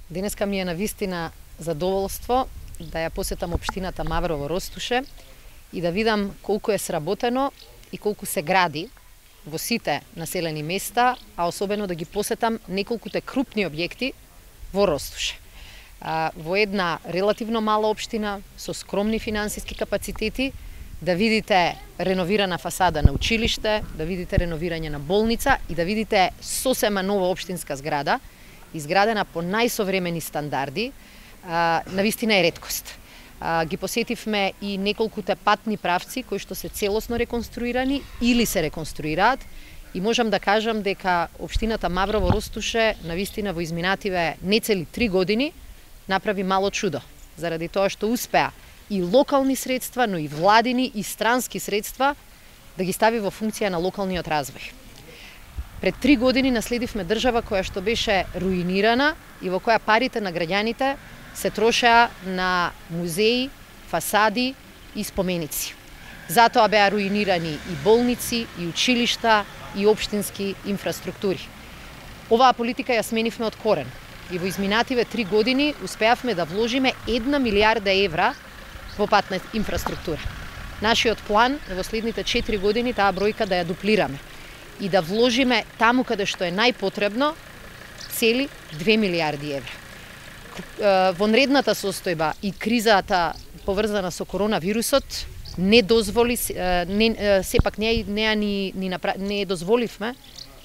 Денеска ми е навистина задоволство да ја посетам општината Маврово Ростуше и да видам колку е сработено и колку се гради во сите населени места, а особено да ги посетам неколкуте крупни објекти во Ростуше. Во една релативно мала општина со скромни финансиски капацитети, да видите реновирана фасада на училиште, да видите реновирање на болница и да видите сосема нова општинска зграда, изградена по најсовремени стандарди, навистина е реткост. Ги посетивме и неколкуте патни правци кои што се целосно реконструирани или се реконструираат и можам да кажам дека општината Маврово Ростуше навистина во изминативе нецели 3 години направи мало чудо, заради тоа што успеа и локални средства, но и владини и странски средства да ги стави во функција на локалниот развој. Пред 3 години наследивме држава која што беше руинирана и во која парите на граѓаните се трошеа на музеи, фасади и споменици. Затоа беа руинирани и болници, и училишта, и општински инфраструктури. Оваа политика ја сменивме од корен и во изминативе 3 години успеавме да вложиме 1 милиарда евра во патна инфраструктура. Нашиот план е во следните 4 години таа бројка да ја дуплираме и да вложиме таму каде што е најпотребно цели 2 милиарди евра. Вонредната состојба и кризата поврзана со коронавирусот не дозволи, сепак не дозволивме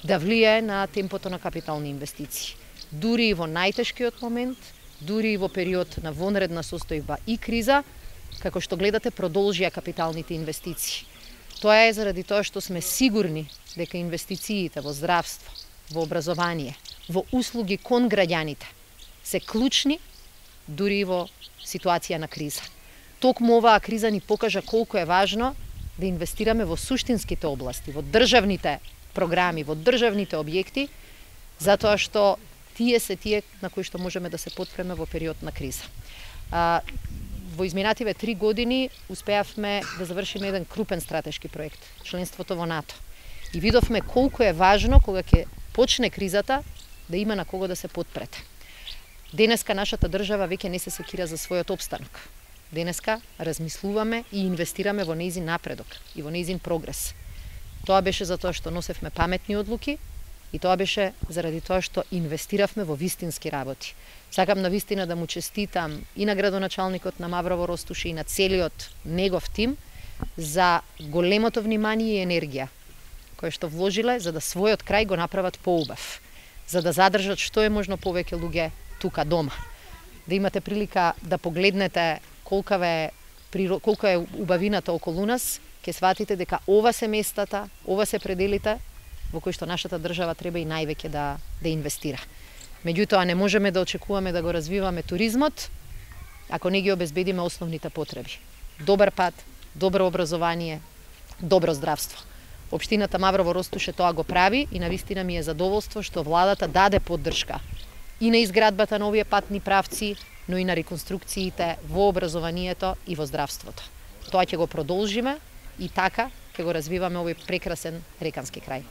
да влијае на темпото на капитални инвестиции. Дури и во најтешкиот момент, дури и во период на вонредна состојба и криза, како што гледате, продолжија капиталните инвестиции. Тоа е заради тоа што сме сигурни дека инвестициите во здравство, во образование, во услуги кон граѓаните се клучни дури и во ситуација на криза. Токму оваа криза ни покажа колку е важно да инвестираме во суштинските области, во државните програми, во државните објекти, затоа што тие се тие на кои што можеме да се потпреме во период на криза. Во изминативе 3 години успеавме да завршиме еден крупен стратешки проект, членството во НАТО. И видовме колку е важно кога ќе почне кризата да има на кого да се потпрете. Денеска нашата држава веќе не се секира за својот опстанок. Денеска размислуваме и инвестираме во нејзин напредок и во нејзин прогрес. Тоа беше затоа што носевме паметни одлуки и тоа беше заради тоа што инвестиравме во вистински работи. Сакам навистина да му честитам и на градоначалникот на Маврово Ростуше и на целиот негов тим за големото внимание и енергија која што вложиле за да својот крај го направат поубав, за да задржат што е можно повеќе луѓе тука дома. Да имате прилика да погледнете колку е убавината околу нас, ќе сватите дека ова се местата, ова се пределите во кои што нашата држава треба и највеќе да инвестира. Меѓутоа, не можеме да очекуваме да го развиваме туризмот ако не ги обезбедиме основните потреби. Добар пат, добро образование, добро здравство. Општината Маврово Ростуше тоа го прави и навистина ми е задоволство што владата даде поддршка и на изградбата на овие патни правци, но и на реконструкциите во образованието и во здравството. Тоа ќе го продолжиме и така ќе го развиваме овој прекрасен рекански крај.